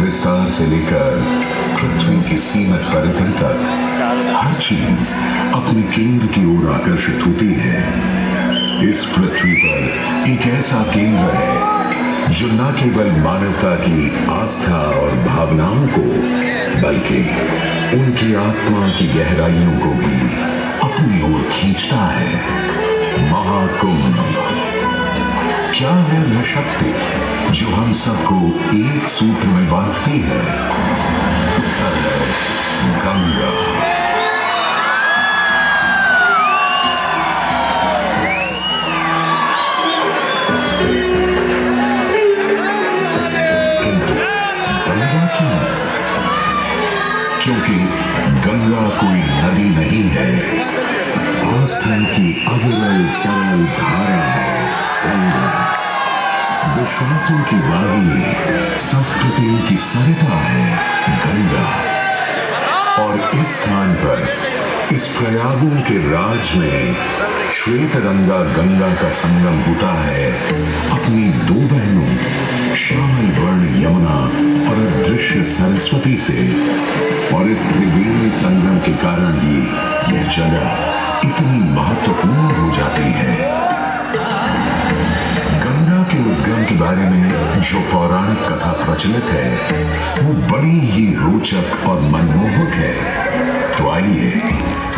विस्तार से लेकर पृथ्वी की सीमित परिधि तक हर चीज अपने केंद्र की ओर आकर्षित होती है। इस पृथ्वी पर एक ऐसा केंद्र है जो न केवल मानवता की आस्था और भावनाओं को बल्कि उनकी आत्मा की गहराइयों को भी अपनी ओर खींचता है। महाकुंभ क्या है वह शक्ति जो हम सबको एक सूत्र में बांधती है? उत्तर है गंगा। किंतु गंगा क्यों? क्योंकि गंगा कोई नदी नहीं है, आस्था की अविरल तरल धारा है गंगा। विश्वासों की वाहिनी, संस्कृतियों की सरिता है गंगा। और इस स्थान पर, इस प्रयागों के राज में श्वेतरंगा गंगा का संगम होता है अपनी दो बहनों श्यामल वर्ण यमुना और अदृश्य सरस्वती से। और इस त्रिवेणी संगम के कारण ही यह जगह इतनी महत्वपूर्ण हो जाती है। गंगा के उद्गम के बारे में जो पौराणिक कथा प्रचलित है वो बड़ी ही रोचक और मनमोहक है। तो आइए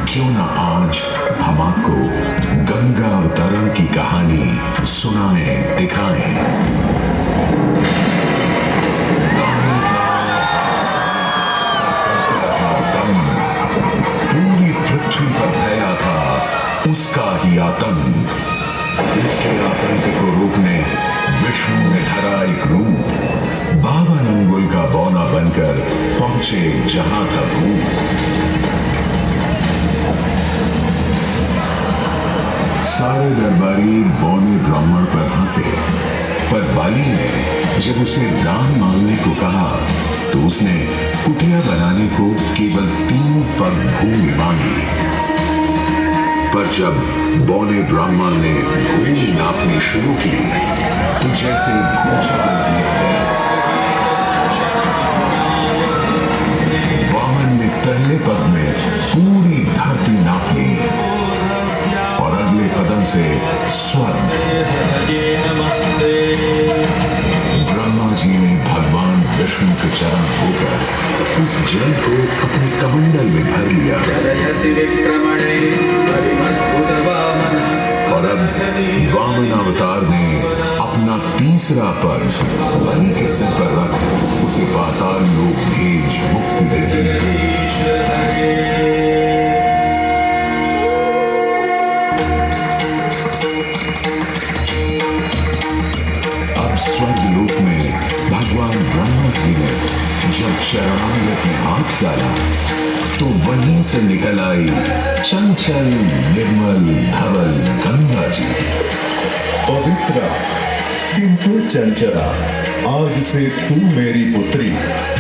क्यों ना आज हम आपको गंगा अवतरण की कहानी सुनाएं, दिखाएं। पूरी पृथ्वी पर फैला था उसका ही आतंक। उसके आतंक को रोकने विष्णु ने धरा एक रूप, 52 अंगुल का बौना बनकर पहुंचे जहां था भूत। सारे दरबारी बौने ब्राह्मण पर हंसे, पर बाली ने जब उसे दान मांगने को कहा तो उसने कुटिया बनाने को केवल 3 पग भूमि मांगी। पर जब बौने ब्राह्मण ने भूमि नापनी शुरू की तो जैसे भूचाल वामन ने पहले पद में पूरी धरती नाप ली और अगले कदम से स्वर्ग। ब्रह्मा जी ने भगवान विष्णु के चरण होकर उस जल को अपने कमंडल में भर लिया। और अब वामन अवतार ने अपना तीसरा पग बलि के सिर पर रख उसे पाताल लोक भेज मुक्ति दे दी। अब स्वर्ग लोक में भगवान ब्रह्मा जी ने जब चरणामृत में हाथ डाला तो वहीं से निकल आई चंचल निर्मल धवल गंगा जी। पवित्र किंतु चंचला, आज से तू मेरी पुत्री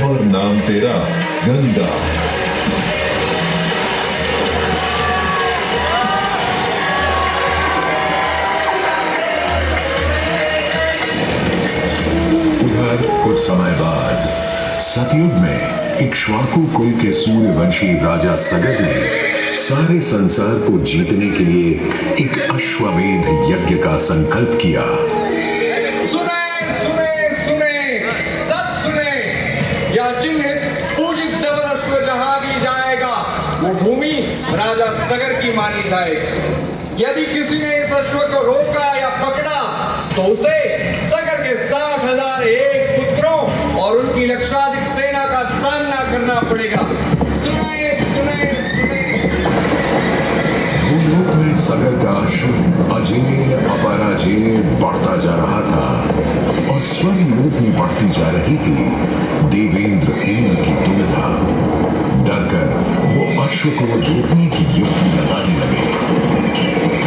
और नाम तेरा गंगा। उधर कुछ समय बाद सतयुग में इक्ष्वाकु कुल के सूर्यवंशी राजा सगर ने सारे संसार को जीतने के लिए एक अश्वमेध यज्ञ का संकल्प किया। सुने सुने सुने सब सुने, यह चिन्हित पूजित धवल अश्व जहां भी जाएगा वो भूमि राजा सगर की मानी जाएगी। यदि किसी ने इस अश्व को रोका या पकड़ा तो उसे सगर के 60,000 एक पुत्रों और उनकी लक्षाधिक सेना का सामना करना पड़ेगा। सुनाए सुनाए सुनाए। भूलोक में सगर का अश्व अजेय अपराजेय बढ़ता जा रहा था और स्वर्ग लोक में बढ़ती जा रही थी देवेंद्र इंद्र की दुविधा। डरकर वो अश्व को रोकने की युक्ति लगाने लगे।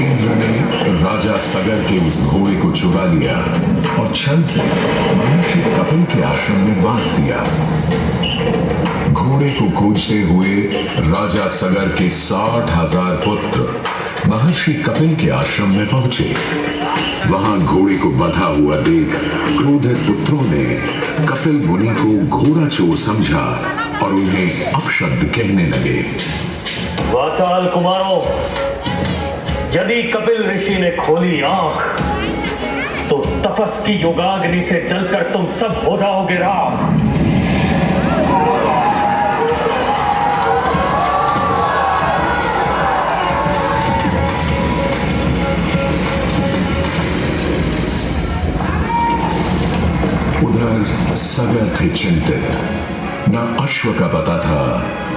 इंद्र ने राजा सगर के उस घोड़े को चुरा लिया और छल से महर्षि कपिल के आश्रम में बांध दिया। घोड़े को खोजते हुए राजा सगर के 60,000 पुत्र महर्षि कपिल के आश्रम में पहुंचे। वहां घोड़े को बंधा हुआ देख क्रोधित पुत्रों ने कपिल मुनि को घोड़ा चोर समझा और उन्हें अपशब्द कहने लगे। वाचाल कुमारों, यदि कपिल ऋषि ने खोली आंख तो तपस की योगाग्नि से जलकर तुम सब हो जाओगे राख। उधर सगर थे चिंतित। न अश्व का पता था,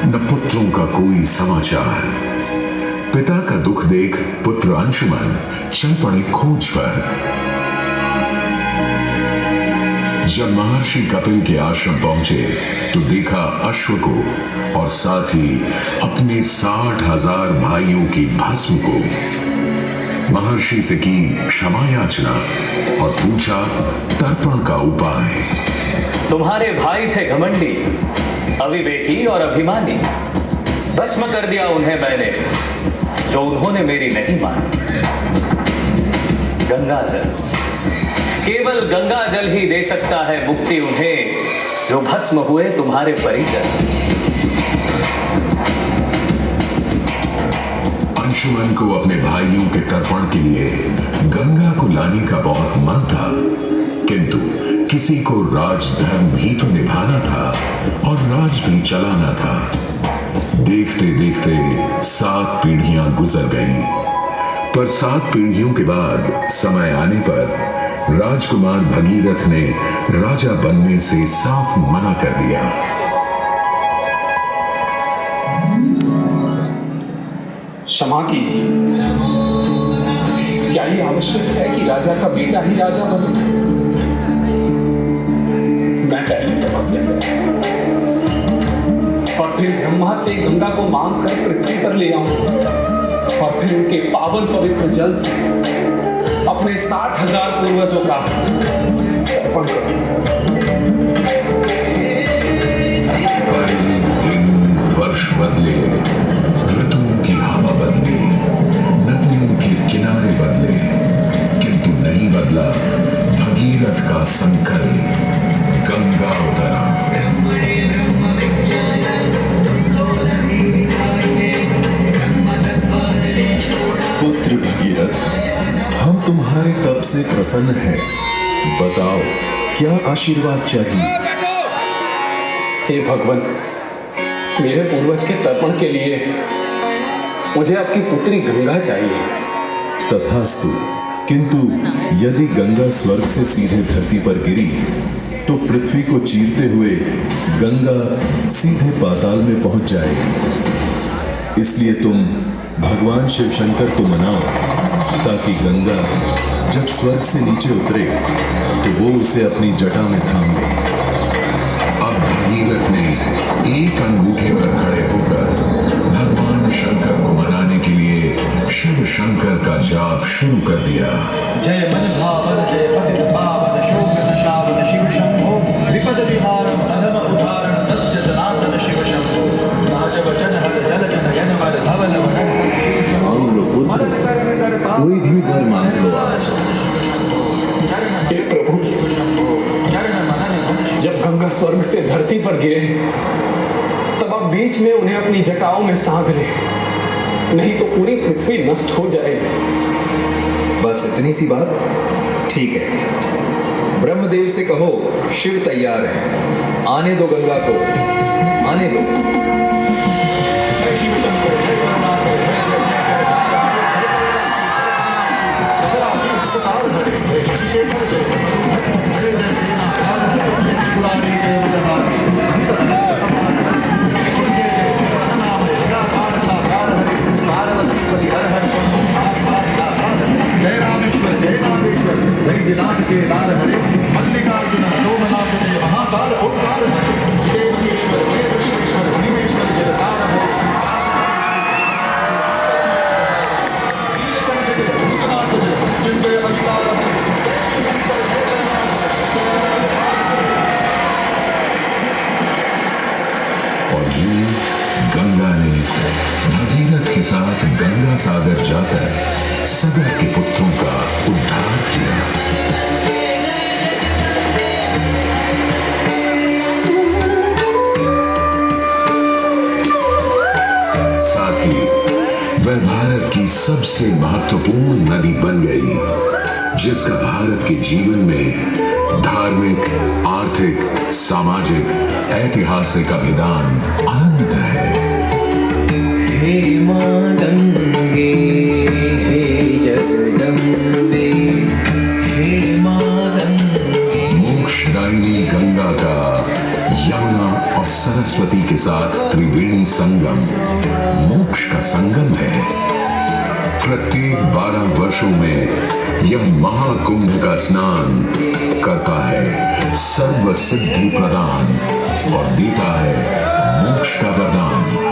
न पुत्रों का कोई समाचार। पिता का दुख देख पुत्र अंशुमन चल पड़े खोज पर। जब महर्षि कपिल के आश्रम पहुंचे तो देखा अश्व को और साथ ही अपने 60,000 भाइयों की भस्म को। महर्षि से की क्षमा याचना और पूछा तर्पण का उपाय। तुम्हारे भाई थे घमंडी, अविवेकी और अभिमानी। भस्म कर दिया उन्हें मैंने, जो उन्होंने मेरी नहीं मानी। गंगा जल, केवल गंगा जल ही दे सकता है मुक्ति उन्हें, जो भस्म हुए तुम्हारे परिजन। अंशुमन को अपने भाइयों के तर्पण के लिए गंगा को लाने का बहुत मन था, किंतु किसी को राजधर्म भी तो निभाना था और राज भी चलाना था। देखते देखते 7 पीढ़ियां गुजर गईं, पर 7 पीढ़ियों के बाद समय आने पर राजकुमार भगीरथ ने राजा बनने से साफ मना कर दिया। क्षमा कीजिए, क्या ये आवश्यक है कि राजा का बेटा ही राजा बने? मैं पहले तपस्या करूं और फिर ब्रह्मा से गंगा को मांग कर पृथ्वी पर ले आऊं और फिर उनके पावन पवित्र जल से अपने 60,000 पूर्वजों का अर्पण करूं। दिन वर्ष बदले, ऋतुओं की हवा बदली, नदियों के किनारे बदले, किंतु नहीं बदला भगीरथ का संकल्प। गंगा उतरा। पुत्र भगीरथ, हम तुम्हारे तप से प्रसन्न हैं। बताओ क्या आशीर्वाद चाहिए? हे भगवान, मेरे पूर्वज के तर्पण के लिए मुझे आपकी पुत्री गंगा चाहिए। तथास्तु, किंतु यदि गंगा स्वर्ग से सीधे धरती पर गिरी तो पृथ्वी को चीरते हुए गंगा सीधे पाताल में पहुंच जाएगी। इसलिए तुम भगवान शिव शंकर को मनाओ ताकि गंगा जब स्वर्ग से नीचे उतरे तो वो उसे अपनी जटा में थाम ले। अब भगीरथ ने एक अंगूठे पर खड़े होकर भगवान शंकर को मनाने के लिए शिव शंकर का जाप शुरू कर दिया। जय मन भावन जय पतित पावन शोभित शावन शिव शंभो विपद विहारम अधम उदाहरण सत्य सनातन शिव शंभो सहज वचन हर जल जन यन वर धवल वरण कोई भी वर मांग लो आज। हे प्रभु, जब गंगा स्वर्ग से धरती पर गिरे तब आप बीच में उन्हें अपनी जटाओं में साध ले, नहीं तो पूरी पृथ्वी नष्ट हो जाएगी। बस इतनी सी बात? ठीक है, ब्रह्मदेव से कहो शिव तैयार है, आने दो गंगा को, आने दो। जय शिव शंकर जय करुणाकर जय जय सकल आशीष सुख सार हरे जय शक्ति शेखर जय जय जय देना पुरारी जय बुधहारी जय रामेश्वर जय नागेश्वर जय दिनाथ के लाल हरे मल्लिकार्जुन सोमनाथ जय महाकाल ओंकार हरे जय महेश्वर जय कृष्णेश्वर सागर जाकर सगर के पुत्रों का उद्धार किया। साथ ही वह भारत की सबसे महत्वपूर्ण नदी बन गई, जिसका भारत के जीवन में धार्मिक, आर्थिक, सामाजिक, ऐतिहासिक अभिदान अनंत है। हे मां गंगे, हे जगदम्बे, हे मां गंगे। मोक्षदायिनी गंगा का यमुना और सरस्वती के साथ त्रिवेणी संगम मोक्ष का संगम है। प्रत्येक 12 वर्षों में यह महाकुंभ का स्नान करता है सर्व सिद्धि प्रदान और देता है मोक्ष का वरदान।